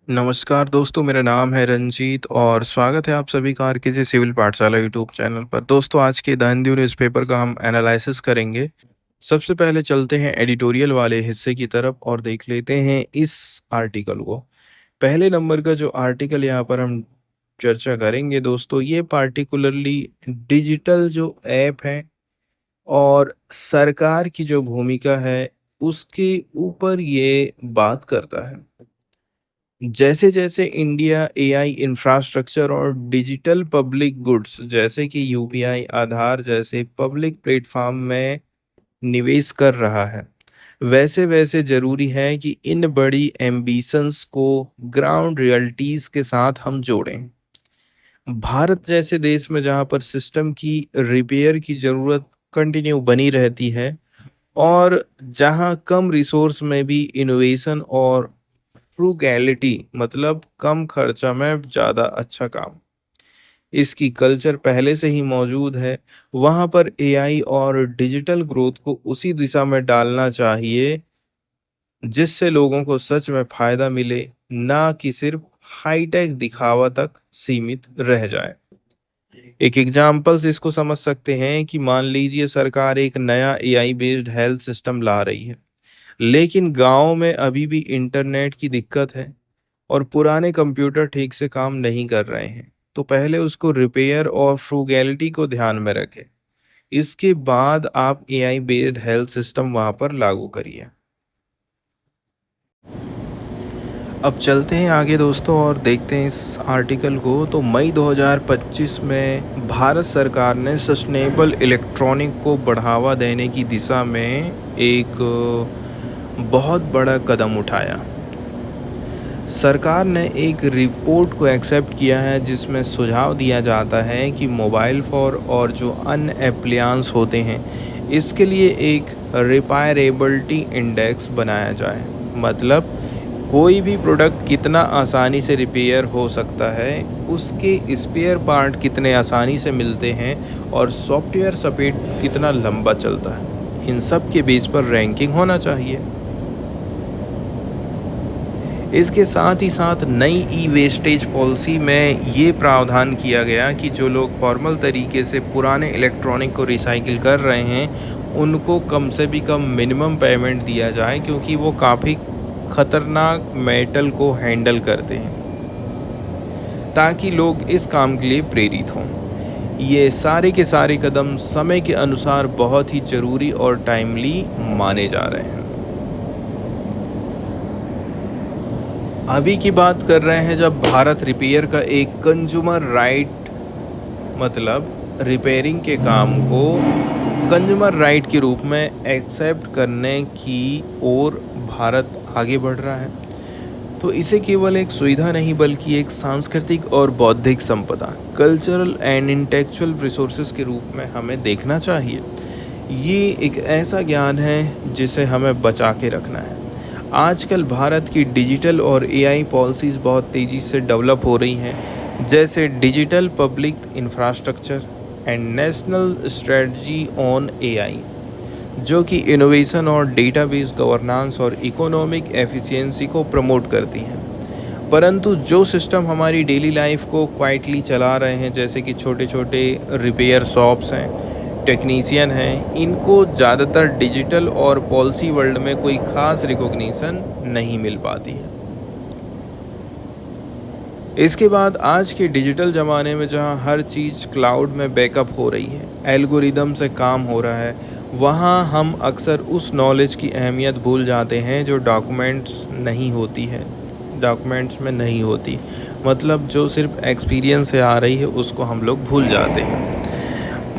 नमस्कार दोस्तों, मेरा नाम है रंजीत और स्वागत है आप सभी का आरकेजी सिविल पाठशाला यूट्यूब चैनल पर। दोस्तों, आज के द हिंदू न्यूज़पेपर का हम एनालिसिस करेंगे। सबसे पहले चलते हैं एडिटोरियल वाले हिस्से की तरफ और देख लेते हैं इस आर्टिकल को। पहले नंबर का जो आर्टिकल यहाँ पर हम चर्चा करेंगे दोस्तों, ये पार्टिकुलरली डिजिटल जो ऐप है और सरकार की जो भूमिका है, उसके ऊपर ये बात करता है। जैसे जैसे इंडिया एआई इंफ्रास्ट्रक्चर और डिजिटल पब्लिक गुड्स जैसे कि यूपीआई, आधार जैसे पब्लिक प्लेटफॉर्म में निवेश कर रहा है, वैसे वैसे जरूरी है कि इन बड़ी एम्बिशंस को ग्राउंड रियलिटीज के साथ हम जोड़ें। भारत जैसे देश में जहाँ पर सिस्टम की रिपेयर की जरूरत कंटिन्यू बनी रहती है और जहाँ कम रिसोर्स में भी इनोवेशन और फ्रूगैलिटी मतलब कम खर्चा में ज़्यादा अच्छा काम, इसकी कल्चर पहले से ही मौजूद है, वहाँ पर एआई और डिजिटल ग्रोथ को उसी दिशा में डालना चाहिए जिससे लोगों को सच में फ़ायदा मिले, ना कि सिर्फ हाईटेक दिखावा तक सीमित रह जाए। एक एग्जाम्पल से इसको समझ सकते हैं कि मान लीजिए सरकार एक नया एआई बेस्ड हेल्थ सिस्टम ला रही है, लेकिन गांव में अभी भी इंटरनेट की दिक्कत है और पुराने कंप्यूटर ठीक से काम नहीं कर रहे हैं। तो पहले उसको रिपेयर और फ्रूगैलिटी को ध्यान में रखें। इसके बाद आप एआई बेस्ड हेल्थ सिस्टम वहां पर लागू करिए। अब चलते हैं आगे दोस्तों और देखते हैं इस आर्टिकल को। तो मई 2025 में भारत सरकार ने सस्टेनेबल इलेक्ट्रॉनिक को बढ़ावा देने की दिशा में एक बहुत बड़ा कदम उठाया। सरकार ने एक रिपोर्ट को एक्सेप्ट किया है जिसमें सुझाव दिया जाता है कि मोबाइल फ़ोन और जो अन्य एप्लियंस होते हैं, इसके लिए एक रिपायरेबिलिटी इंडेक्स बनाया जाए। मतलब कोई भी प्रोडक्ट कितना आसानी से रिपेयर हो सकता है, उसके स्पेयर पार्ट कितने आसानी से मिलते हैं और सॉफ्टवेयर सपोर्ट कितना लंबा चलता है, इन सब के बेस पर रैंकिंग होना चाहिए। इसके साथ ही साथ नई ई वेस्टेज पॉलिसी में ये प्रावधान किया गया कि जो लोग फॉर्मल तरीके से पुराने इलेक्ट्रॉनिक को रिसाइकिल कर रहे हैं, उनको कम से भी कम मिनिमम पेमेंट दिया जाए, क्योंकि वो काफ़ी खतरनाक मेटल को हैंडल करते हैं, ताकि लोग इस काम के लिए प्रेरित हों। ये सारे के सारे कदम समय के अनुसार बहुत ही ज़रूरी और टाइमली माने जा रहे हैं। अभी की बात कर रहे हैं जब भारत रिपेयर का एक कंज्यूमर राइट मतलब रिपेयरिंग के काम को कंज्यूमर राइट के रूप में एक्सेप्ट करने की ओर भारत आगे बढ़ रहा है, तो इसे केवल एक सुविधा नहीं बल्कि एक सांस्कृतिक और बौद्धिक संपदा, कल्चरल एंड इंटेलेक्चुअल रिसोर्सेज के रूप में हमें देखना चाहिए। ये एक ऐसा ज्ञान है जिसे हमें बचा के रखना है। आजकल भारत की डिजिटल और एआई पॉलिसीज़ बहुत तेज़ी से डेवलप हो रही हैं, जैसे digital public infrastructure and national strategy on AI, जो कि इनोवेशन और डेटाबेस गवर्नेंस और इकोनॉमिक एफिशिएंसी को प्रमोट करती हैं। परंतु जो सिस्टम हमारी डेली लाइफ को क्वाइटली चला रहे हैं, जैसे कि छोटे छोटे रिपेयर शॉप्स हैं, टेक्नीशियन हैं, इनको ज़्यादातर डिजिटल और पॉलिसी वर्ल्ड में कोई ख़ास रिकॉग्निशन नहीं मिल पाती है। इसके बाद आज के डिजिटल ज़माने में जहां हर चीज़ क्लाउड में बैकअप हो रही है, एल्गोरिदम से काम हो रहा है, वहां हम अक्सर उस नॉलेज की अहमियत भूल जाते हैं जो डॉक्यूमेंट्स में नहीं होती। मतलब जो सिर्फ एक्सपीरियंस से आ रही है, उसको हम लोग भूल जाते हैं।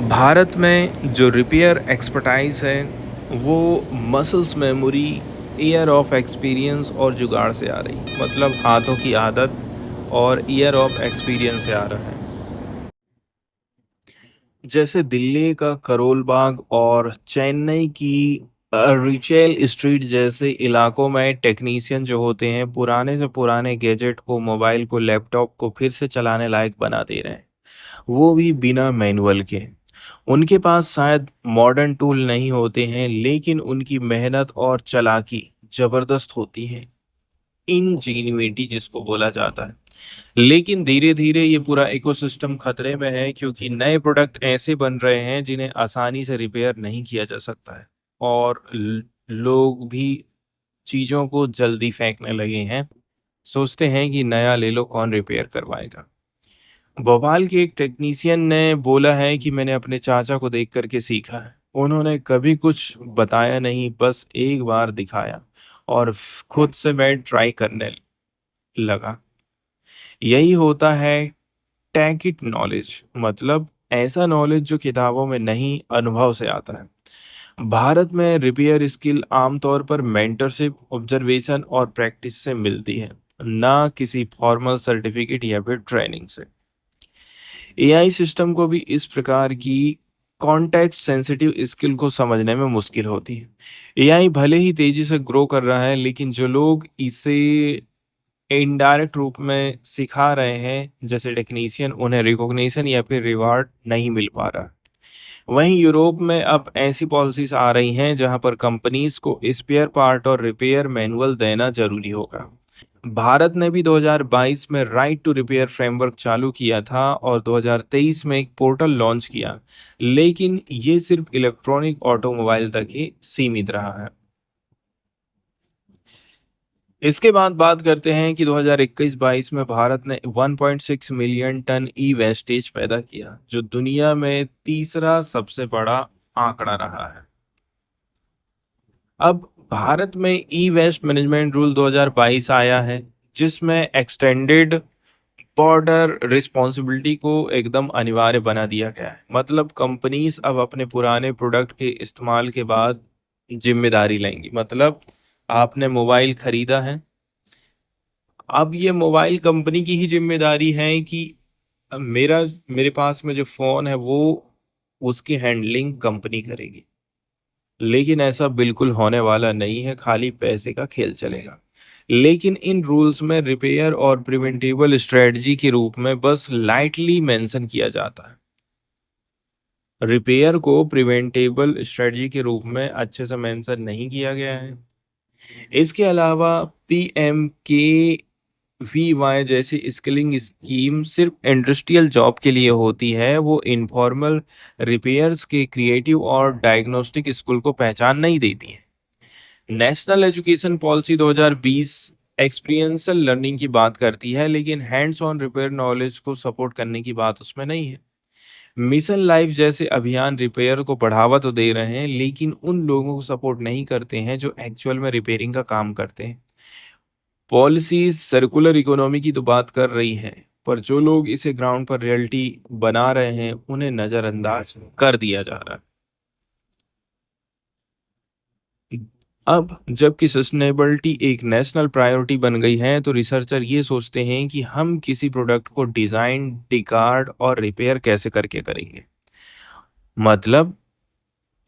भारत में जो रिपेयर एक्सपर्टाइज है, वो muscles memory, year of experience और जुगाड़ से आ रही है। मतलब हाथों की आदत और ईयर ऑफ एक्सपीरियंस से आ रहा है। जैसे दिल्ली का करोल बाग और चेन्नई की रिचेल स्ट्रीट जैसे इलाकों में टेक्नीशियन जो होते हैं, पुराने से पुराने गैजेट को, मोबाइल को, लैपटॉप को फिर से चलाने लायक बना दे रहे हैं, वो भी बिना मैनुअल के। उनके पास शायद मॉडर्न टूल नहीं होते हैं, लेकिन उनकी मेहनत और चालाकी जबरदस्त होती है। इंजीनिविटी जिसको बोला जाता है। लेकिन धीरे-धीरे ये पूरा इकोसिस्टम खतरे में है क्योंकि नए प्रोडक्ट ऐसे बन रहे हैं जिन्हें आसानी से रिपेयर नहीं किया जा सकता है और लोग भी चीज़ों को जल्दी फेंकने लगे हैं। सोचते हैं कि नया ले लो, कौन रिपेयर करवाएगा। भोपाल के एक टेक्नीशियन ने बोला है कि मैंने अपने चाचा को देख कर के सीखा है। उन्होंने कभी कुछ बताया नहीं, बस एक बार दिखाया और खुद से मैं ट्राई करने लगा। यही होता है टेक इट नॉलेज, मतलब ऐसा नॉलेज जो किताबों में नहीं, अनुभव से आता है। भारत में रिपेयर स्किल आमतौर पर मेंटरशिप, ऑब्जर्वेशन और प्रैक्टिस से मिलती है, ना किसी फॉर्मल सर्टिफिकेट या फिर ट्रेनिंग से। एआई सिस्टम को भी इस प्रकार की कॉन्टेक्स्ट सेंसिटिव स्किल को समझने में मुश्किल होती है। एआई भले ही तेजी से ग्रो कर रहा है, लेकिन जो लोग इसे इनडायरेक्ट रूप में सिखा रहे हैं, जैसे टेक्नीशियन, उन्हें रिकॉग्निशन या फिर रिवार्ड नहीं मिल पा रहा। वहीं यूरोप में अब ऐसी पॉलिसीज आ रही हैं जहां पर कंपनीज को स्पेयर पार्ट और रिपेयर मैनुअल देना जरूरी होगा। भारत ने भी 2022 में राइट टू रिपेयर फ्रेमवर्क चालू किया था और 2023 में एक पोर्टल लॉन्च किया, लेकिन ये सिर्फ इलेक्ट्रॉनिक ऑटोमोबाइल तक ही सीमित रहा है। इसके बाद बात करते हैं कि 2021-22 में भारत ने 1.6 मिलियन टन ई वेस्टेज पैदा किया, जो दुनिया में तीसरा सबसे बड़ा आंकड़ा रहा है। अब भारत में ई वेस्ट मैनेजमेंट रूल 2022 आया है, जिसमें एक्सटेंडेड बॉर्डर रिस्पॉन्सिबिलिटी को एकदम अनिवार्य बना दिया गया है। मतलब कंपनीज अब अपने पुराने प्रोडक्ट के इस्तेमाल के बाद जिम्मेदारी लेंगी। मतलब आपने मोबाइल खरीदा है, अब ये मोबाइल कंपनी की ही जिम्मेदारी है कि मेरे पास में जो फोन है वो उसकी हैंडलिंग कंपनी करेगी। लेकिन ऐसा बिल्कुल होने वाला नहीं है, खाली पैसे का खेल चलेगा। लेकिन इन रूल्स में रिपेयर और प्रिवेंटिबल स्ट्रेटजी के रूप में बस लाइटली मेंशन किया जाता है। रिपेयर को प्रिवेंटेबल स्ट्रेटजी के रूप में अच्छे से मेंशन नहीं किया गया है। इसके अलावा PMKVY जैसी स्किलिंग स्कीम सिर्फ इंडस्ट्रियल जॉब के लिए होती है, वो इनफॉर्मल रिपेयर्स के क्रिएटिव और डायग्नोस्टिक स्किल को पहचान नहीं देती है। National education policy 2020 experiential learning की बात करती है, लेकिन हैंड्स ऑन रिपेयर नॉलेज को सपोर्ट करने की बात उसमें नहीं है। मिशन लाइफ जैसे अभियान रिपेयर को बढ़ावा तो दे रहे हैं, लेकिन उन लोगों को सपोर्ट नहीं करते हैं जो एक्चुअल में रिपेयरिंग का काम करते हैं। पॉलिसीज सर्कुलर इकोनॉमी की तो बात कर रही है, पर जो लोग इसे ग्राउंड पर रियलिटी बना रहे हैं उन्हें नजरअंदाज कर दिया जा रहा है। अब जबकि सस्टेनेबिलिटी एक नेशनल प्रायोरिटी बन गई है, तो रिसर्चर ये सोचते हैं कि हम किसी प्रोडक्ट को डिजाइन, डिकार्ड और रिपेयर कैसे करके करेंगे। मतलब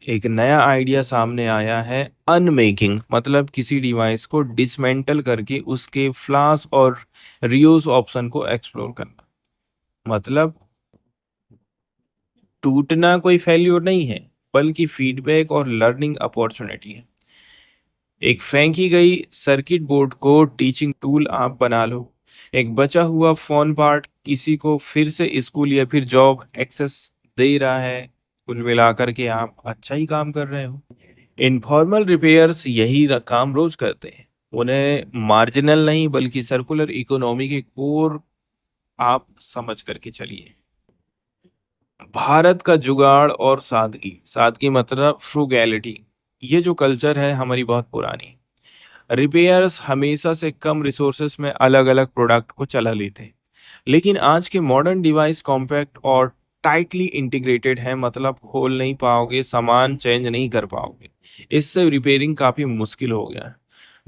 एक नया आइडिया सामने आया है, अनमेकिंग, मतलब किसी डिवाइस को डिसमेंटल करके उसके फ्लॉस और रीयूज ऑप्शन को एक्सप्लोर करना। मतलब टूटना कोई फेल्योर नहीं है, बल्कि फीडबैक और लर्निंग अपॉर्चुनिटी है। एक फेंकी गई सर्किट बोर्ड को टीचिंग टूल आप बना लो। एक बचा हुआ फोन पार्ट किसी को फिर से स्कूल या फिर जॉब एक्सेस दे रहा है। कुल मिलाकर के आप अच्छा ही काम कर रहे हो। इनफॉर्मल रिपेयर्स यही काम रोज करते हैं। उन्हें मार्जिनल नहीं बल्कि सर्कुलर इकोनॉमी के कोर आप समझ करके चलिए। भारत का जुगाड़ और सादगी, सादगी मतलब फ्रूगैलिटी, ये जो कल्चर है हमारी बहुत पुरानी। रिपेयर्स हमेशा से कम रिसोर्सेस में अलग अलग प्रोडक्ट को चला लेते हैं, लेकिन आज के मॉडर्न डिवाइस कॉम्पैक्ट और टाइटली इंटीग्रेटेड है। मतलब खोल नहीं पाओगे, सामान चेंज नहीं कर पाओगे। इससे रिपेयरिंग काफी मुश्किल हो गया है।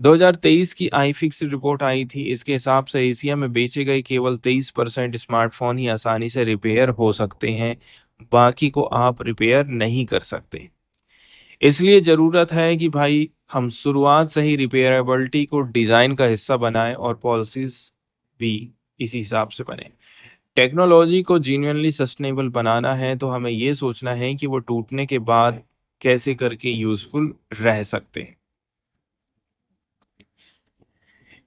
2023 की iFixit रिपोर्ट आई थी। इसके हिसाब से एशिया में बेचे गए केवल 23% स्मार्टफोन ही आसानी से रिपेयर हो सकते हैं, बाकी को आप रिपेयर नहीं कर सकते। इसलिए जरूरत है कि भाई हम शुरुआत से ही रिपेयरेबिलिटी को डिजाइन का हिस्सा बनाएं और पॉलिसीज भी इसी हिसाब से बने। टेक्नोलॉजी को जीन्युइनली सस्टेनेबल बनाना है तो हमें ये सोचना है कि वो टूटने के बाद कैसे करके यूजफुल रह सकते हैं।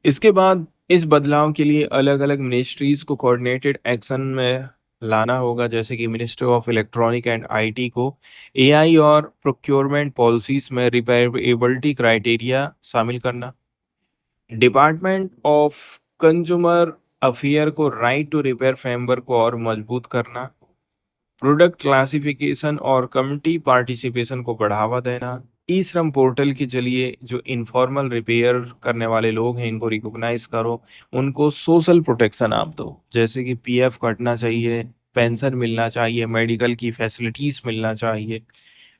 इसके बाद इस बदलाव के लिए अलग-अलग मिनिस्ट्रीज़ को कोऑर्डिनेटेड एक्शन में लाना होगा, जैसे कि ministry of electronic and IT को एआई और प्रोक्योरमेंट पॉलिसीज़ में रिपेयरेबिलिटी क्राइटेरिया शामिल करना। डिपार्टमेंट ऑफ कंज्यूमर अफेयर को राइट टू रिपेयर फ्रेमवर्क को और मजबूत करना। प्रोडक्ट क्लासिफिकेशन और कम्युनिटी पार्टिसिपेशन को बढ़ावा देना। ई श्रम पोर्टल के जरिए जो इनफॉर्मल रिपेयर करने वाले लोग हैं इनको रिकॉग्नाइज करो, उनको सोशल प्रोटेक्शन आप दो, जैसे कि पीएफ कटना चाहिए, पेंशन मिलना चाहिए, मेडिकल की फैसिलिटीज मिलना चाहिए।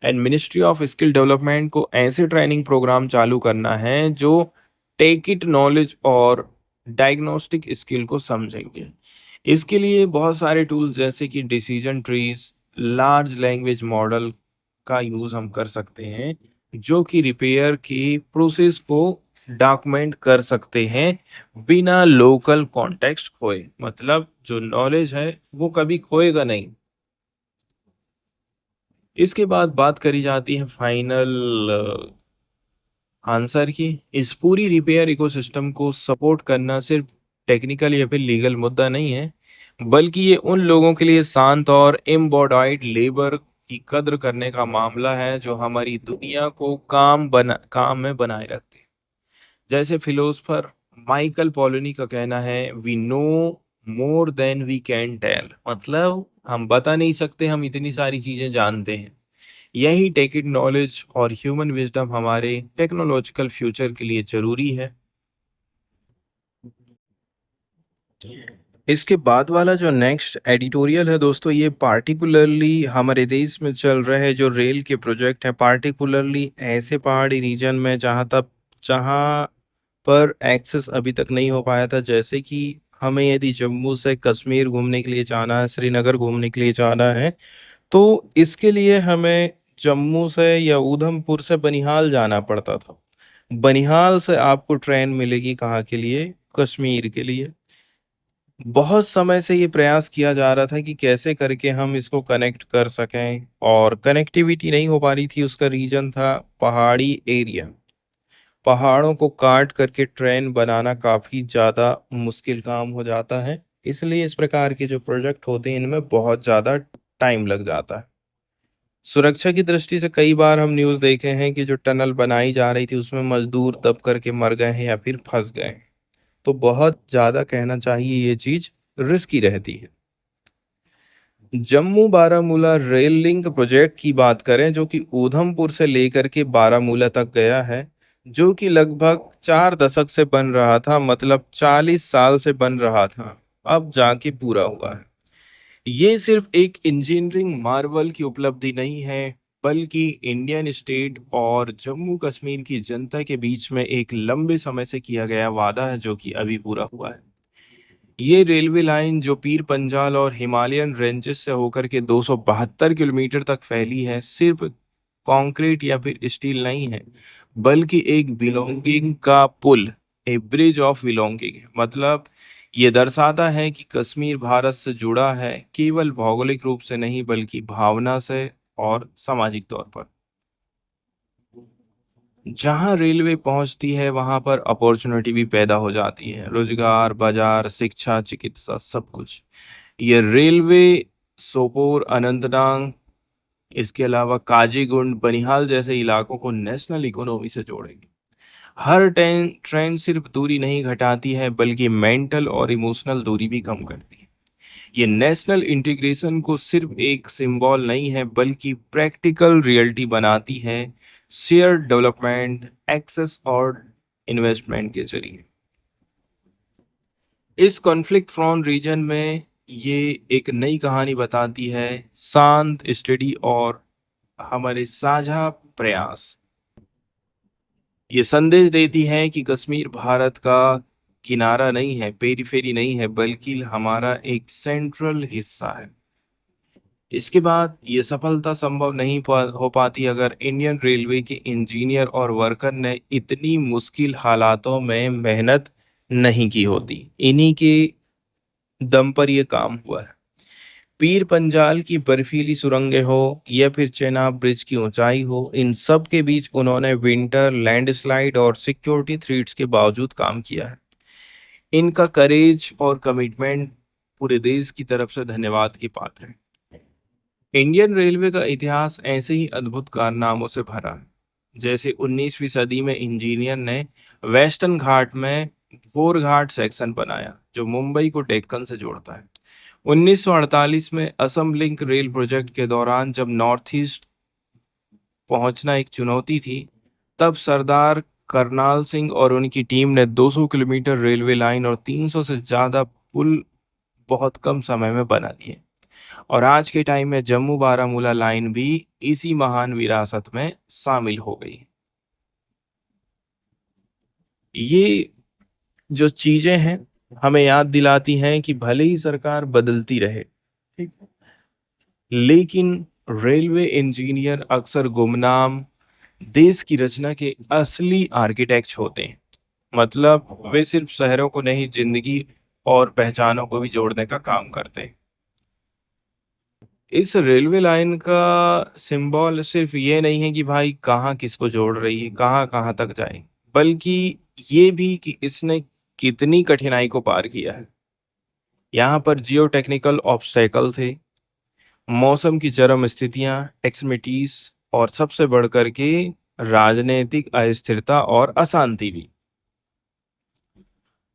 And ministry of skill development को ऐसे ट्रेनिंग प्रोग्राम चालू करना है जो टेक इट नॉलेज और डायग्नोस्टिक स्किल को समझेंगे। इसके लिए बहुत सारे टूल्स जैसे कि decision trees, large language model का यूज हम कर सकते हैं, जो कि रिपेयर की प्रोसेस को डॉक्यूमेंट कर सकते हैं बिना लोकल कॉन्टेक्स्ट खोए। मतलब जो नॉलेज है वो कभी खोएगा नहीं। इसके बाद बात करी जाती है फाइनल आंसर की। इस पूरी रिपेयर इकोसिस्टम को सपोर्ट करना सिर्फ टेक्निकल या फिर लीगल मुद्दा नहीं है, बल्कि ये उन लोगों के लिए शांत और एम्बॉडाइड लेबर की कद्र करने का मामला है जो हमारी दुनिया को काम में बनाए रखते हैं। जैसे फिलोसफर माइकल पॉलोनी का कहना है, we know more than we can tell. मतलब हम बता नहीं सकते, हम इतनी सारी चीजें जानते हैं। यही टेक इट नॉलेज और ह्यूमन विजडम हमारे टेक्नोलॉजिकल फ्यूचर के लिए जरूरी है। इसके बाद वाला जो नेक्स्ट एडिटोरियल है दोस्तों, ये पार्टिकुलरली हमारे देश में चल रहे जो रेल के प्रोजेक्ट है, पार्टिकुलरली ऐसे पहाड़ी रीजन में जहाँ पर एक्सेस अभी तक नहीं हो पाया था। जैसे कि हमें यदि जम्मू से कश्मीर घूमने के लिए जाना है, श्रीनगर घूमने के लिए जाना है, तो इसके लिए हमें जम्मू से या उधमपुर से बनिहाल जाना पड़ता था। बनिहाल से आपको ट्रेन मिलेगी कहाँ के लिए? कश्मीर के लिए। बहुत समय से ये प्रयास किया जा रहा था कि कैसे करके हम इसको कनेक्ट कर सकें, और कनेक्टिविटी नहीं हो पा रही थी। उसका रीजन था पहाड़ी एरिया। पहाड़ों को काट करके ट्रेन बनाना काफी ज्यादा मुश्किल काम हो जाता है, इसलिए इस प्रकार के जो प्रोजेक्ट होते हैं इनमें बहुत ज्यादा टाइम लग जाता है। सुरक्षा की दृष्टि से कई बार हम न्यूज़ देखे हैं कि जो टनल बनाई जा रही थी उसमें मजदूर दब करके मर गए हैं या फिर फंस गए हैं। तो बहुत ज़्यादा कहना चाहिए ये चीज़ रिस्की रहती है। Jammu Baramulla rail link project की बात करें, जो कि ऊधमपुर से लेकर के बारामूला तक गया है, जो कि लगभग 4 दशक से बन रहा था, मतलब 40 साल से बन रहा था, अब जाके पूरा हुआ है। ये सिर्फ एक इंजीनियरिंग मार्वल की उपलब्धि नहीं है, बल्कि इंडियन स्टेट और जम्मू कश्मीर की जनता के बीच में एक लंबे समय से किया गया वादा है, जो कि अभी पूरा हुआ है। ये रेलवे लाइन जो पीर पंजाल और हिमालयन रेंजेस से होकर के 272 किलोमीटर तक फैली है, सिर्फ कंक्रीट या फिर स्टील नहीं है, बल्कि एक बिलोंगिंग का पुल, ए ब्रिज ऑफ बिलोंगिंग। मतलब ये दर्शाता है कि कश्मीर भारत से जुड़ा है, केवल भौगोलिक रूप से नहीं बल्कि भावना से और सामाजिक तौर पर। जहाँ रेलवे पहुंचती है वहां पर अपॉर्चुनिटी भी पैदा हो जाती है, रोजगार, बाजार, शिक्षा, चिकित्सा, सब कुछ। ये रेलवे सोपोर, अनंतनाग, इसके अलावा काजीगुंड, बनिहाल जैसे इलाकों को नेशनल इकोनॉमी से जोड़ेगी। हर ट्रेन ट्रेन सिर्फ दूरी नहीं घटाती है, बल्कि मेंटल और इमोशनल दूरी भी कम करती है। ये नेशनल इंटीग्रेशन को सिर्फ एक सिंबल नहीं है, बल्कि प्रैक्टिकल रियलिटी बनाती है, शेयर डेवलपमेंट, एक्सेस और इन्वेस्टमेंट के जरिए। इस कॉन्फ्लिक्ट प्रोन रीजन में ये एक नई कहानी बताती है, शांत स्टडी और हमारे साझा प्रयास। ये संदेश देती है कि कश्मीर भारत का किनारा नहीं है, पेरीफेरी नहीं है, बल्कि हमारा एक सेंट्रल हिस्सा है। इसके बाद ये सफलता संभव नहीं हो पाती अगर इंडियन रेलवे के इंजीनियर और वर्कर ने इतनी मुश्किल हालातों में मेहनत नहीं की होती। इन्हीं के दम पर यह काम हुआ है। पीर पंजाल की बर्फीली सुरंगें हो या फिर चेनाब ब्रिज की ऊंचाई हो, इन सब के बीच उन्होंने विंटर, लैंडस्लाइड और सिक्योरिटी थ्रेट्स के बावजूद काम किया है। इनका करेज और कमिटमेंट पूरे देश की तरफ से धन्यवाद की पात्र है। इंडियन रेलवे का इतिहास ऐसे ही अद्भुत कारनामों से भरा है। जैसे 19वीं सदी में इंजीनियर ने वेस्टर्न घाट में घोरघाट सेक्शन बनाया जो मुंबई को डेक्कन से जोड़ता है। 1948 में असम लिंक रेल प्रोजेक्ट के दौरान जब नॉर्थ ईस्ट पहुंचना एक चुनौती थी, तब सरदार करनाल सिंह और उनकी टीम ने 200 किलोमीटर रेलवे लाइन और 300 से ज्यादा पुल बहुत कम समय में बना दिए। और आज के टाइम में जम्मू बारामूला लाइन भी इसी महान विरासत में शामिल हो गई। ये जो चीजें हैं हमें याद दिलाती हैं कि भले ही सरकार बदलती रहे, ठीक, लेकिन रेलवे इंजीनियर अक्सर गुमनाम देश की रचना के असली आर्किटेक्ट्स होते हैं। मतलब वे सिर्फ शहरों को नहीं, जिंदगी और पहचानों को भी जोड़ने का काम करते हैं। इस रेलवे लाइन का सिंबल सिर्फ ये नहीं है कि भाई कहाँ किसको जोड़ रही है, कहाँ कहाँ तक जाए, बल्कि ये भी कि इसने कितनी कठिनाई को पार किया है। यहाँ पर जियो टेक्निकल ऑब्स्टेकल थे, मौसम की चरम स्थितियां, एक्समिटीज और सबसे बढ़कर के राजनीतिक अस्थिरता और अशांति भी।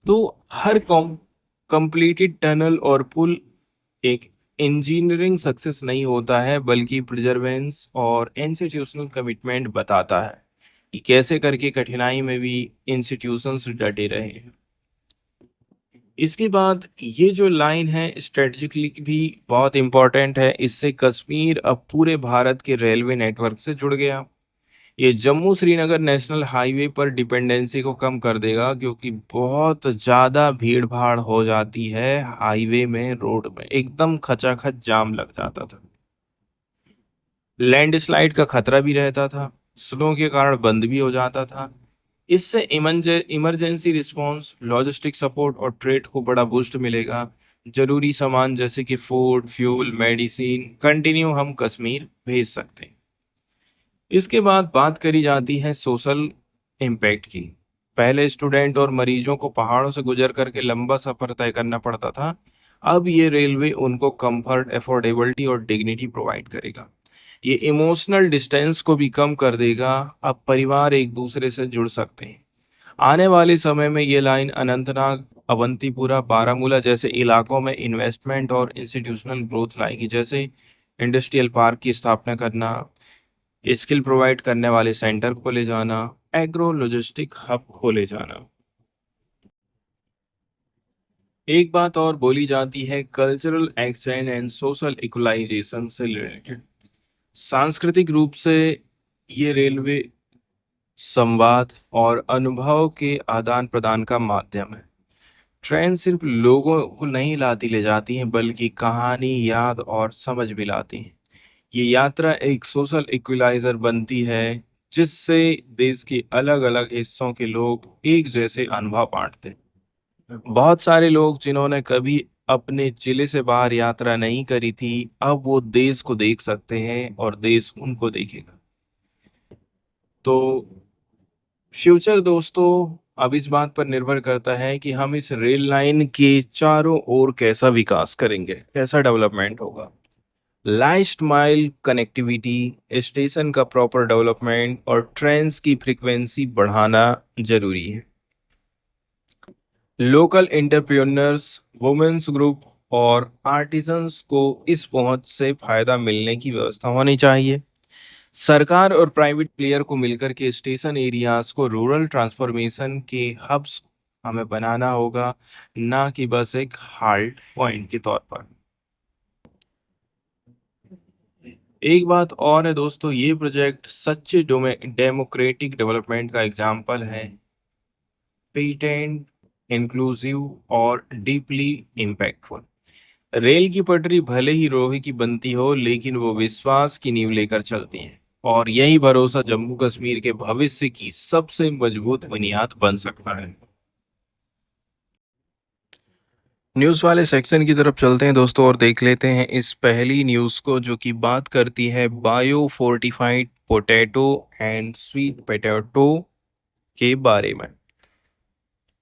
तो हर कंप्लीटेड टनल और पुल एक इंजीनियरिंग सक्सेस नहीं होता है, बल्कि प्रिजर्वेंस और इंस्टीट्यूशनल कमिटमेंट बताता है कि कैसे करके कठिनाई में भी इंस्टीट्यूशंस डटे रहे हैं। इसके बाद ये जो लाइन है स्ट्रेटेजिकली भी बहुत इंपॉर्टेंट है। इससे कश्मीर अब पूरे भारत के रेलवे नेटवर्क से जुड़ गया। ये जम्मू श्रीनगर नेशनल हाईवे पर डिपेंडेंसी को कम कर देगा, क्योंकि बहुत ज़्यादा भीड़ भाड़ हो जाती है हाईवे में, रोड में एकदम खचाखच जाम लग जाता था। लैंडस्लाइड का खतरा भी रहता था, स्नो के कारण बंद भी हो जाता था। इससे इमरजेंसी रिस्पांस, लॉजिस्टिक सपोर्ट और ट्रेड को बड़ा बूस्ट मिलेगा। जरूरी सामान जैसे कि फूड, फ्यूल, मेडिसिन कंटिन्यू हम कश्मीर भेज सकते हैं। इसके बाद बात करी जाती है सोशल इम्पैक्ट की। पहले स्टूडेंट और मरीजों को पहाड़ों से गुजर करके लंबा सफर तय करना पड़ता था। अब ये रेलवे उनको कंफर्ट, अफोर्डेबिलिटी और डिग्निटी प्रोवाइड करेगा। ये इमोशनल डिस्टेंस को भी कम कर देगा। अब परिवार एक दूसरे से जुड़ सकते हैं। आने वाले समय में ये लाइन अनंतनाग, अवंतीपुरा, बारामूला जैसे इलाकों में इन्वेस्टमेंट और इंस्टीट्यूशनल ग्रोथ लाएगी। जैसे इंडस्ट्रियल पार्क की स्थापना करना, स्किल प्रोवाइड करने वाले सेंटर खोले जाना, एग्रो लॉजिस्टिक हब खोले जाना। एक बात और बोली जाती है cultural exchange and social equalisation से रिलेटेड। सांस्कृतिक रूप से ये रेलवे संवाद और अनुभव के आदान प्रदान का माध्यम है। ट्रेन सिर्फ लोगों को नहीं लाती ले जाती है, बल्कि कहानी, याद और समझ भी लाती है। ये यात्रा एक सोशल इक्विलाइजर बनती है, जिससे देश के अलग अलग हिस्सों के लोग एक जैसे अनुभव बांटते हैं। बहुत सारे लोग जिन्होंने कभी अपने जिले से बाहर यात्रा नहीं करी थी, अब वो देश को देख सकते हैं और देश उनको देखेगा। तो फ्यूचर दोस्तों अब इस बात पर निर्भर करता है कि हम इस रेल लाइन के चारों ओर कैसा विकास करेंगे, कैसा डेवलपमेंट होगा। लास्ट माइल कनेक्टिविटी, स्टेशन का प्रॉपर डेवलपमेंट और ट्रेन्स की फ्रीक्वेंसी बढ़ाना जरूरी है। लोकल एंटरप्रेन्योर्स, वुमेन्स ग्रुप और आर्टिजन्स को इस पहुंच से फायदा मिलने की व्यवस्था होनी चाहिए। सरकार और प्राइवेट प्लेयर को मिलकर के स्टेशन एरियाज को रूरल ट्रांसफॉर्मेशन के हब्स हमें बनाना होगा, ना कि बस एक हाल्ट पॉइंट के तौर पर। एक बात और है दोस्तों, ये प्रोजेक्ट सच्चे डेमोक्रेटिक डेवलपमेंट का एग्जाम्पल है। पेटेंट, इंक्लूसिव और डीपली इम्पैक्टफुल। रेल की पटरी भले ही लोहे की बनती हो, लेकिन वो विश्वास की नींव लेकर चलती है। और यही भरोसा जम्मू कश्मीर के भविष्य की सबसे मजबूत बुनियाद बन सकता है। न्यूज़ वाले सेक्शन की तरफ चलते हैं दोस्तों और देख लेते हैं इस पहली न्यूज़ को, जो कि बात करती है bio fortified potato and sweet potato के बारे में।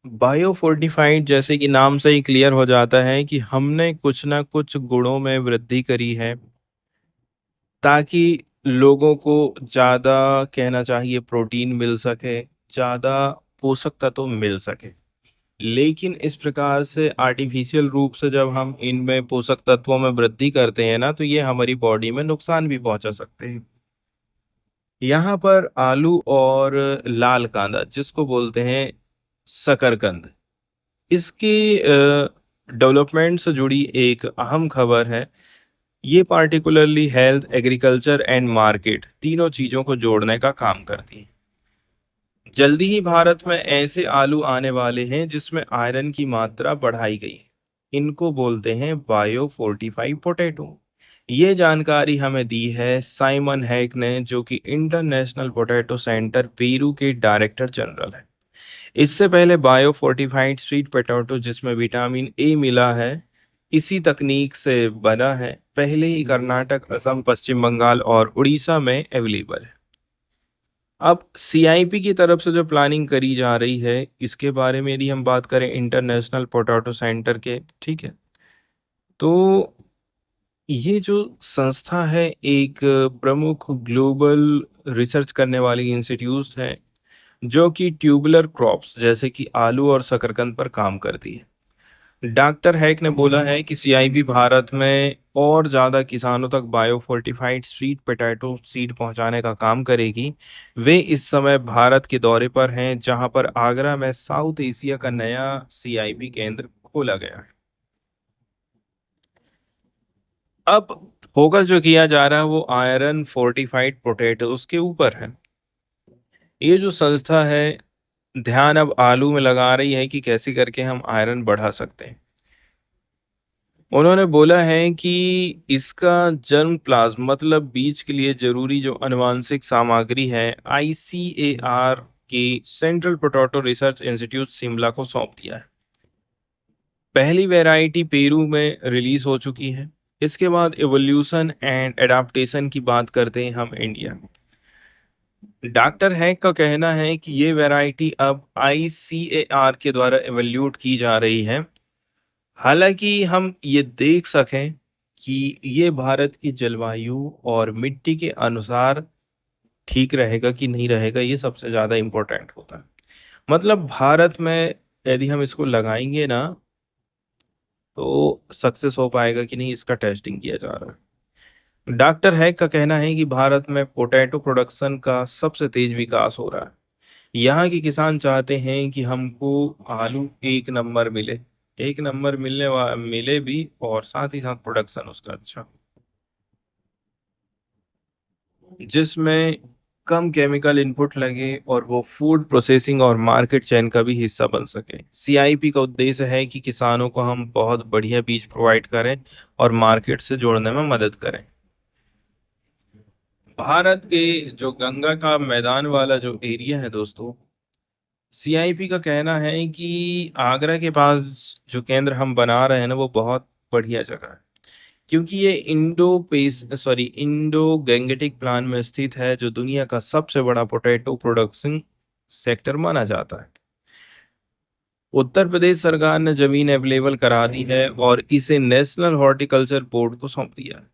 बायो फोर्टिफाइड जैसे कि नाम से ही क्लियर हो जाता है कि हमने कुछ ना कुछ गुणों में वृद्धि करी है ताकि लोगों को ज़्यादा, कहना चाहिए, प्रोटीन मिल सके, ज़्यादा पोषक तत्व मिल सके। लेकिन इस प्रकार से आर्टिफिशियल रूप से जब हम इनमें पोषक तत्वों में वृद्धि करते हैं ना, तो ये हमारी बॉडी में नुकसान भी पहुंचा सकते हैं। यहाँ पर आलू और लाल कांदा, जिसको बोलते हैं शकरकंद, इसके डेवलपमेंट से जुड़ी एक अहम खबर है। ये particularly health, agriculture and market, तीनों चीजों को जोड़ने का काम करती है। जल्दी ही भारत में ऐसे आलू आने वाले हैं जिसमें आयरन की मात्रा बढ़ाई गई है। इनको बोलते हैं बायो फोर्टिफाइड पोटैटो। ये जानकारी हमें दी है साइमन हैक ने, जो कि इंटरनेशनल पोटैटो सेंटर पेरू के डायरेक्टर जनरल है। इससे पहले बायो फोर्टिफाइड स्वीट पोटैटो, जिसमें विटामिन ए मिला है, इसी तकनीक से बना है, पहले ही कर्नाटक, असम, पश्चिम बंगाल और उड़ीसा में अवेलेबल है। अब सीआईपी की तरफ से जो प्लानिंग करी जा रही है, इसके बारे में यदि हम बात करें इंटरनेशनल पोटैटो सेंटर के, ठीक है, तो ये जो संस्था है एक प्रमुख ग्लोबल रिसर्च करने वाली इंस्टीट्यूट है, जो कि ट्यूबुलर क्रॉप्स जैसे कि आलू और शकरकंद पर काम करती है। डॉक्टर हैक ने बोला है कि सीआईबी भारत में और ज़्यादा किसानों तक bio fortified sweet potato seed पहुंचाने का काम करेगी। वे इस समय भारत के दौरे पर हैं, जहां पर आगरा में साउथ एशिया का नया सीआईबी केंद्र खोला गया है। अब फोकस जो किया जा रहा है वो आयरन फोर्टिफाइड पोटैटोज के ऊपर है। ये जो संस्था है, ध्यान अब आलू में लगा रही है कि कैसे करके हम आयरन बढ़ा सकते हैं। उन्होंने बोला है कि इसका जर्म प्लाज्म, मतलब बीज के लिए जरूरी जो आनुवांशिक सामग्री है, आईसीएआर के central potato research institute Shimla को सौंप दिया है। पहली वैरायटी पेरू में रिलीज हो चुकी है। इसके बाद एवोल्यूशन एंड एडाप्टेशन की बात करते हैं हम इंडिया में। डॉक्टर हैक का कहना है कि ये वैरायटी अब आईसीएआर के द्वारा एवोल्यूट की जा रही है, हालांकि हम ये देख सकें कि ये भारत की जलवायु और मिट्टी के अनुसार ठीक रहेगा कि नहीं रहेगा, ये सबसे ज़्यादा इम्पोर्टेंट होता है। मतलब भारत में यदि हम इसको लगाएंगे ना, तो सक्सेस हो पाएगा कि नहीं, इसका टेस्टिंग किया जा रहा है। डॉक्टर हैक का कहना है कि भारत में पोटैटो प्रोडक्शन का सबसे तेज विकास हो रहा है। यहाँ के किसान चाहते हैं कि हमको आलू एक नंबर मिले, एक नंबर मिले भी, और साथ ही साथ प्रोडक्शन उसका अच्छा, जिसमें कम केमिकल इनपुट लगे और वो फूड प्रोसेसिंग और मार्केट चेन का भी हिस्सा बन सके। सीआईपी का उद्देश्य है कि किसानों को हम बहुत बढ़िया बीज प्रोवाइड करें और मार्केट से जोड़ने में मदद करें। भारत के जो गंगा का मैदान वाला जो एरिया है दोस्तों, सीआईपी का कहना है कि आगरा के पास जो केंद्र हम बना रहे हैं ना, वो बहुत बढ़िया जगह है, क्योंकि ये इंडो गैंगेटिक प्लान में स्थित है, जो दुनिया का सबसे बड़ा पोटैटो प्रोडक्शन सेक्टर माना जाता है। उत्तर प्रदेश सरकार ने जमीन अवेलेबल करा दी है और इसे नेशनल हॉर्टिकल्चर बोर्ड को सौंप दिया है।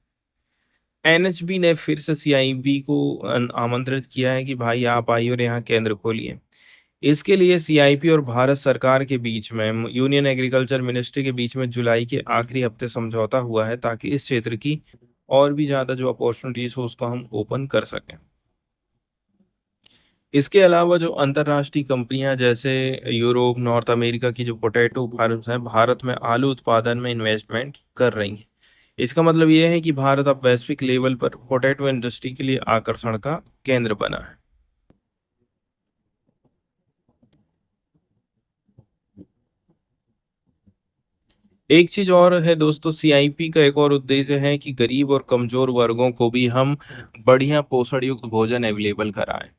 एनएचबी ने फिर से सीआईबी को आमंत्रित किया है कि भाई आप आइए और यहाँ केंद्र खोलिए। इसके लिए सीआईपी और भारत सरकार के बीच में, यूनियन एग्रीकल्चर मिनिस्ट्री के बीच में जुलाई के आखिरी हफ्ते समझौता हुआ है, ताकि इस क्षेत्र की और भी ज्यादा जो अपॉर्चुनिटीज हो उसको हम ओपन कर सकें। इसके अलावा जो अंतर्राष्ट्रीय कंपनियां जैसे यूरोप, नॉर्थ अमेरिका की जो पोटैटो फार्म्स हैं, भारत में आलू उत्पादन में इन्वेस्टमेंट कर रही हैं। इसका मतलब यह है कि भारत अब वैश्विक लेवल पर पोटैटो इंडस्ट्री के लिए आकर्षण का केंद्र बना है। एक चीज और है दोस्तों, सीआईपी का एक और उद्देश्य है कि गरीब और कमजोर वर्गों को भी हम बढ़िया पोषण युक्त भोजन अवेलेबल कराएं।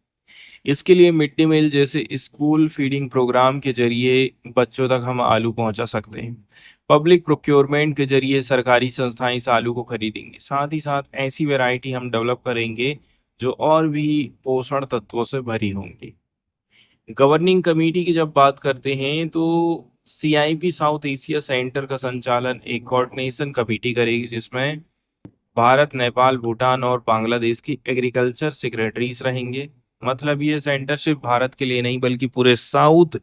इसके लिए मिड डे मील जैसे स्कूल फीडिंग प्रोग्राम के जरिए बच्चों तक हम आलू पहुंचा सकते हैं। पब्लिक प्रोक्योरमेंट के जरिए सरकारी संस्थाएं इस आलू को खरीदेंगी। साथ ही साथ ऐसी वैरायटी हम डेवलप करेंगे जो और भी पोषण तत्वों से भरी होंगी। गवर्निंग कमेटी की जब बात करते हैं तो सीआईपी साउथ एशिया सेंटर का संचालन एक कोऑर्डिनेशन कमेटी करेगी, जिसमें भारत, नेपाल, भूटान और बांग्लादेश की एग्रीकल्चर सेक्रेटरीज रहेंगे। मतलब ये सेंटर सिर्फ भारत के लिए नहीं बल्कि पूरे साउथ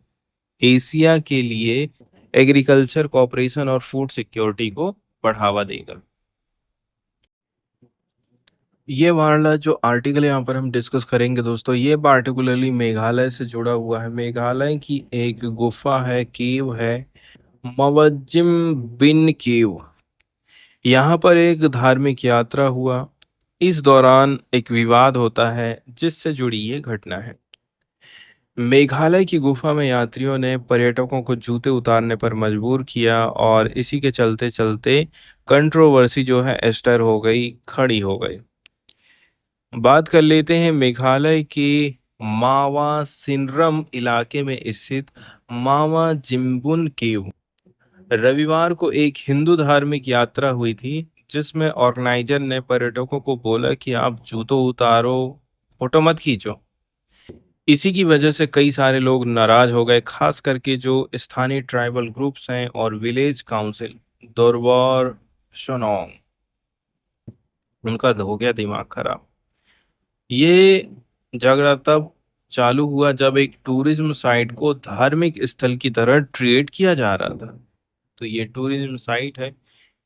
एशिया के लिए एग्रीकल्चर कॉपरेशन और फूड सिक्योरिटी को बढ़ावा देगा। ये वाला जो आर्टिकल यहाँ पर हम डिस्कस करेंगे दोस्तों, ये पार्टिकुलरली मेघालय से जुड़ा हुआ है। मेघालय की एक गुफा है, केव है, मवजिम बिन केव। यहाँ पर एक धार्मिक यात्रा हुआ। इस दौरान एक विवाद होता है जिससे जुड़ी ये घटना है। मेघालय की गुफा में यात्रियों ने पर्यटकों को जूते उतारने पर मजबूर किया और इसी के चलते चलते कंट्रोवर्सी जो है एस्टर हो गई, खड़ी हो गई। बात कर लेते हैं मेघालय के मावा सिनरम इलाके में स्थित मावा जिम्बुन केव। रविवार को एक हिंदू धार्मिक यात्रा हुई थी जिसमें ऑर्गेनाइजर ने पर्यटकों को बोला कि आप जूतों उतारो, फोटो मत खींचो। इसी की वजह से कई सारे लोग नाराज हो गए, खास करके जो स्थानीय ट्राइबल ग्रुप्स हैं और विलेज काउंसिल दोरवार शोनोंग, उनका हो गया दिमाग खराब। ये झगड़ा तब चालू हुआ जब एक टूरिज्म साइट को धार्मिक स्थल की तरह ट्रीट किया जा रहा था। तो ये टूरिज्म साइट है,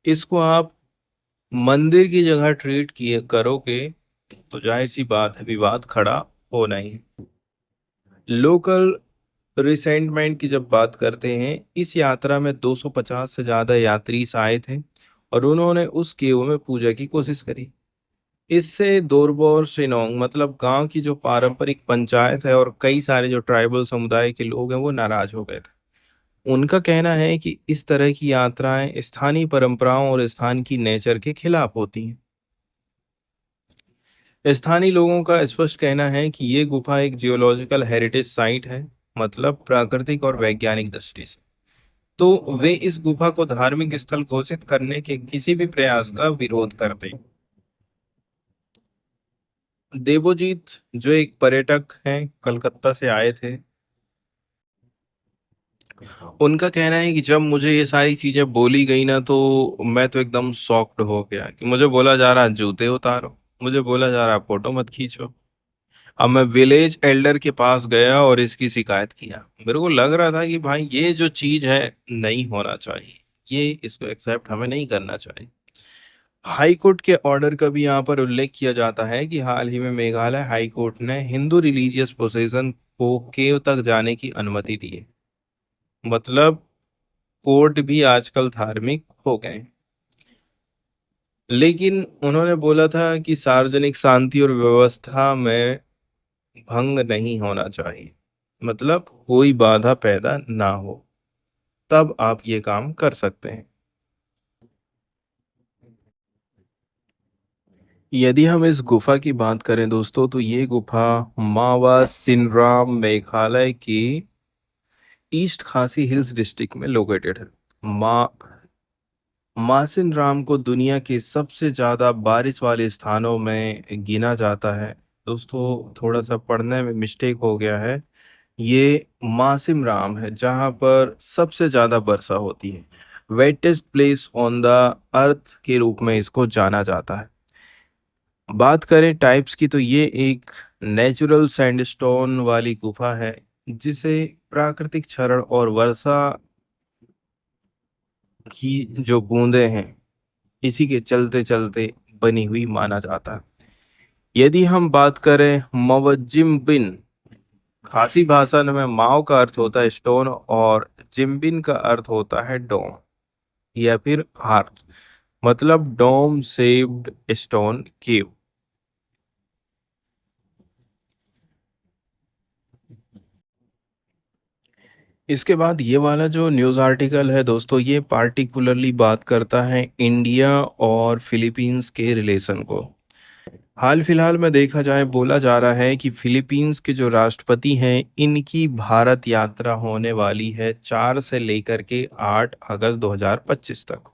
इसको आप मंदिर की जगह ट्रीट किए करोगे तो जाहिर सी बात है विवाद खड़ा होना ही है। लोकल रिसेंटमेंट की जब बात करते हैं, इस यात्रा में 250 से ज्यादा यात्री आए थे और उन्होंने उस केव में पूजा की कोशिश करी। इससे दोरबोर सिनोंग मतलब गांव की जो पारंपरिक पंचायत है और कई सारे जो ट्राइबल समुदाय के लोग हैं वो नाराज हो गए थे। उनका कहना है कि इस तरह की यात्राएं स्थानीय परंपराओं और स्थान की नेचर के खिलाफ होती हैं। स्थानीय लोगों का स्पष्ट कहना है कि ये गुफा एक जियोलॉजिकल हेरिटेज साइट है, मतलब प्राकृतिक और वैज्ञानिक दृष्टि से। तो वे इस गुफा को धार्मिक स्थल घोषित करने के किसी भी प्रयास का विरोध करते हैं। देवोजीत जो एक पर्यटक हैं, कलकत्ता से आए थे, उनका कहना है कि जब मुझे ये सारी चीजें बोली गई ना तो मैं तो एकदम शॉक्ड हो गया कि मुझे बोला जा रहा जूते उतारो, मुझे बोला जा रहा फोटो मत खींचो। अब मैं विलेज एल्डर के पास गया और इसकी शिकायत किया। मेरे को लग रहा था कि भाई ये जो चीज है नहीं होना चाहिए, ये इसको एक्सेप्ट हमें नहीं करना चाहिए। हाई कोर्ट के ऑर्डर का भी यहाँ पर उल्लेख किया जाता है कि हाल ही में मेघालय हाई कोर्ट ने हिंदू रिलीजियस प्रोसेशन को केव तक जाने की अनुमति दी है। मतलब कोर्ट भी आजकल धार्मिक हो गए हैं। लेकिन उन्होंने बोला था कि सार्वजनिक शांति और व्यवस्था में भंग नहीं होना चाहिए, मतलब कोई बाधा पैदा ना हो, तब आप ये काम कर सकते हैं। यदि हम इस गुफा की बात करें दोस्तों, तो ये गुफा मावा सिनराम मेघालय की ईस्ट खासी हिल्स डिस्ट्रिक्ट में लोकेटेड है। मा मासिन राम को दुनिया के सबसे ज्यादा बारिश वाले स्थानों में गिना जाता है। दोस्तों थोड़ा सा पढ़ने में मिस्टेक हो गया है, ये मासिम राम है जहां पर सबसे ज्यादा वर्षा होती है। Wettest place on the earth के रूप में इसको जाना जाता है। बात करें टाइप्स की तो ये एक नेचुरल सैंडस्टोन वाली गुफा है जिसे प्राकृतिक क्षरण और वर्षा की जो बूंदें हैं इसी के चलते चलते बनी हुई माना जाता है। यदि हम बात करें मवजिम बिन, खासी भाषा में माओ का अर्थ होता है स्टोन और जिम्बिन का अर्थ होता है डोम या फिर हार्ट, मतलब डोम शेप्ड स्टोन केव। इसके बाद ये वाला जो न्यूज़ आर्टिकल है दोस्तों, ये पार्टिकुलरली बात करता है इंडिया और फिलीपींस के रिलेशन को। हाल फिलहाल में देखा जाए, बोला जा रहा है कि फिलीपींस के जो राष्ट्रपति हैं इनकी भारत यात्रा होने वाली है 4 से लेकर के 8 अगस्त 2025 तक।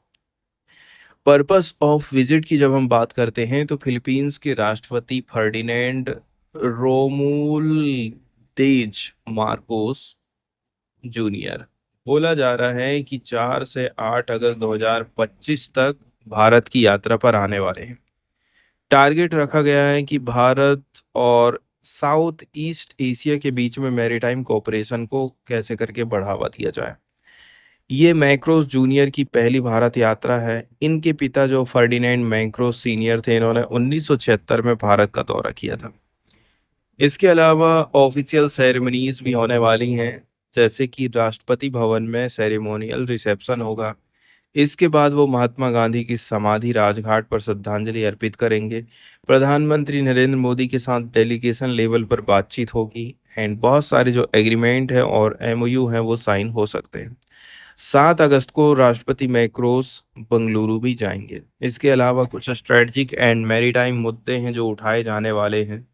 पर्पस ऑफ विजिट की जब हम बात करते हैं तो फिलीपींस के राष्ट्रपति फर्डिनेंड रोमुल तेज मार्कोस जूनियर। बोला जा रहा है कि 4 से 8 अगस्त 2025 तक भारत की यात्रा पर आने वाले हैं। टारगेट रखा गया है कि भारत और साउथ ईस्ट एशिया के बीच में मैरीटाइम कोऑपरेशन को कैसे करके बढ़ावा दिया जाए। ये मैक्रोस जूनियर की पहली भारत यात्रा है। इनके पिता जो फर्डिनेंड मैक्रोस सीनियर थे, इन्होंने 1976 में भारत का दौरा किया था। इसके अलावा ऑफिशियल सेरेमनीज भी होने वाली हैं, जैसे कि राष्ट्रपति भवन में सेरेमोनियल रिसेप्शन होगा। इसके बाद वो महात्मा गांधी की समाधि राजघाट पर श्रद्धांजलि अर्पित करेंगे। प्रधानमंत्री नरेंद्र मोदी के साथ डेलीगेशन लेवल पर बातचीत होगी एंड बहुत सारे जो एग्रीमेंट है और एमओयू हैं वो साइन हो सकते हैं। 7 अगस्त को राष्ट्रपति मैक्रोस बंगलुरु भी जाएंगे। इसके अलावा कुछ स्ट्रेटजिक एंड मैरीटाइम मुद्दे हैं जो उठाए जाने वाले हैं।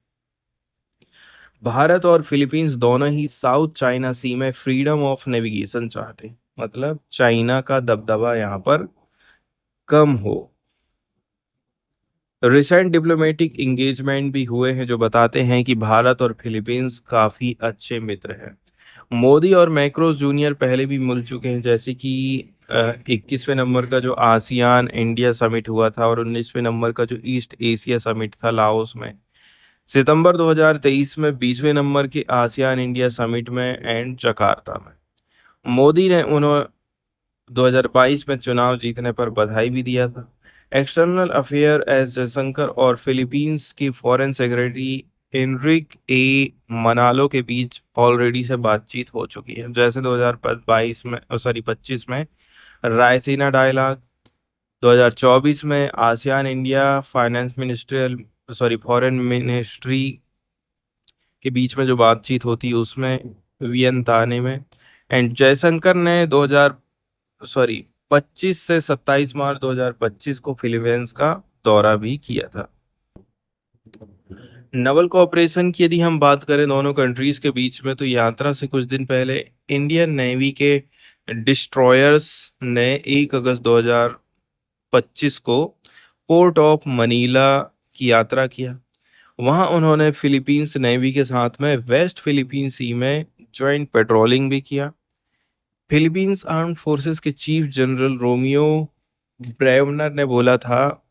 भारत और फिलीपींस दोनों ही साउथ चाइना सी में फ्रीडम ऑफ नेविगेशन चाहते हैं, मतलब चाइना का दबदबा यहाँ पर कम हो। रिसेंट डिप्लोमेटिक एंगेजमेंट भी हुए हैं जो बताते हैं कि भारत और फिलीपींस काफी अच्छे मित्र हैं। मोदी और मैक्रोस जूनियर पहले भी मिल चुके हैं, जैसे कि 21वें नंबर का जो आसियान इंडिया समिट हुआ था और 19वें नंबर का जो ईस्ट एशिया समिट था लाओस में। सितंबर 2023 में 20वें नंबर के आसियान इंडिया समिट में एंड जकार्ता में। मोदी ने उन्हें 2022 में चुनाव जीतने पर बधाई भी दिया था। एक्सटर्नल अफेयर एस जयशंकर और फिलीपींस की फॉरेन सेक्रेटरी एनरिक ए मनालो के बीच ऑलरेडी से बातचीत हो चुकी है। जैसे 2022 में, सॉरी 25 में रायसीना डायलॉग, 2024 में ASEAN India finance ministerial, sorry foreign ministry के बीच में जो बातचीत होती है उसमें वियंताने में। एंड जयशंकर ने 25 से 27 मार्च 2025 को फिलीपींस का दौरा भी किया था। नवल कोऑपरेशन की यदि हम बात करें दोनों कंट्रीज के बीच में, तो यात्रा से कुछ दिन पहले इंडियन नेवी के डिस्ट्रॉयर्स ने 1 अगस्त 2025 को पोर्ट ऑफ मनीला की यात्रा किया। वहां उन्होंने फिलीपींस नेवी के साथ में वेस्ट फिलीपींस सी में ज्वाइंट पेट्रोलिंग भी किया। फिलीपींस आर्म्ड फोर्सेस के चीफ जनरल रोमियो ब्रेवनर ने बोला था,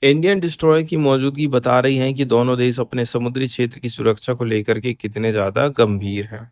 इंडियन डिस्ट्रॉयर की मौजूदगी बता रही है कि दोनों देश अपने समुद्री क्षेत्र की सुरक्षा को लेकर के कितने ज्यादा गंभीर हैं।